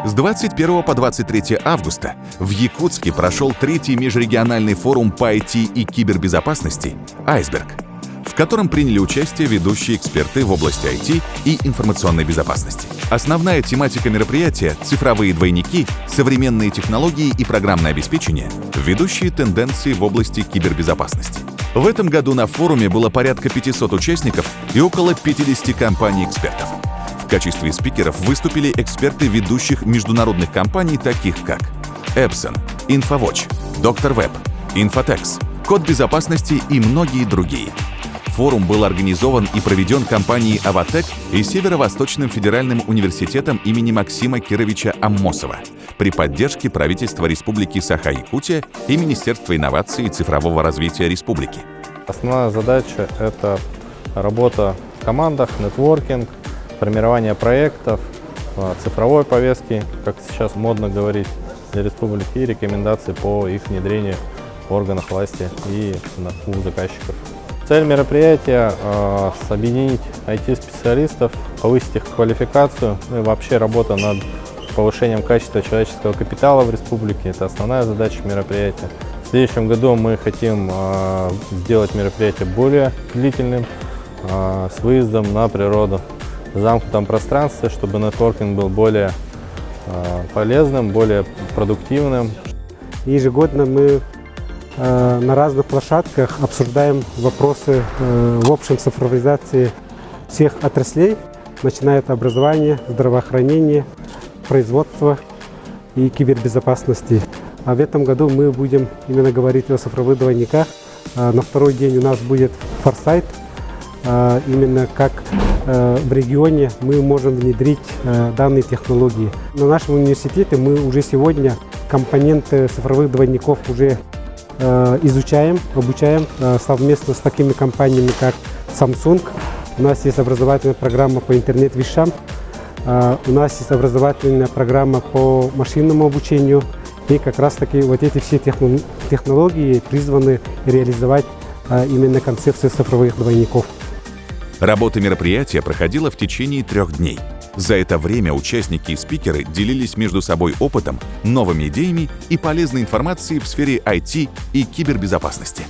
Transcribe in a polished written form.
С 21 по 23 августа в Якутске прошел 3-й межрегиональный форум по IT и кибербезопасности «Айсберг», в котором приняли участие ведущие эксперты в области IT и информационной безопасности. Основная тематика мероприятия — цифровые двойники, современные технологии и программное обеспечение, ведущие тенденции в области кибербезопасности. В этом году на форуме было порядка 500 участников и около 50 компаний-экспертов. В качестве спикеров выступили эксперты ведущих международных компаний, таких как Epson, InfoWatch, Dr. Web, Infotex, Код безопасности и многие другие. Форум был организован и проведен компанией «Аватек» и Северо-Восточным федеральным университетом имени Максима Кировича Аммосова при поддержке правительства Республики Саха-Якутия и Министерства инноваций и цифрового развития республики. Основная задача — это работа в командах, нетворкинг, формирование проектов, цифровой повестки, как сейчас модно говорить, для республики, и рекомендации по их внедрению в органах власти и у заказчиков. Цель мероприятия — объединить IT-специалистов, повысить их квалификацию, ну и вообще работа над повышением качества человеческого капитала в республике. Это основная задача мероприятия. В следующем году мы хотим сделать мероприятие более длительным, с выездом на природу, в замкнутом пространстве, чтобы нетворкинг был более полезным, более продуктивным. Ежегодно мы на разных площадках обсуждаем вопросы в общем цифровизации всех отраслей, начиная от образования, здравоохранения, производства и кибербезопасности. А в этом году мы будем именно говорить о цифровых двойниках. На второй день у нас будет форсайт, именно как в регионе мы можем внедрить данные технологии. На нашем университете мы уже сегодня компоненты цифровых двойников уже изучаем, обучаем совместно с такими компаниями, как Samsung. У нас есть образовательная программа по интернет-вещам, у нас есть образовательная программа по машинному обучению. И как раз таки вот эти все технологии призваны реализовать именно концепцию цифровых двойников. Работа мероприятия проходила в течение 3 дней. За это время участники и спикеры делились между собой опытом, новыми идеями и полезной информацией в сфере IT и кибербезопасности.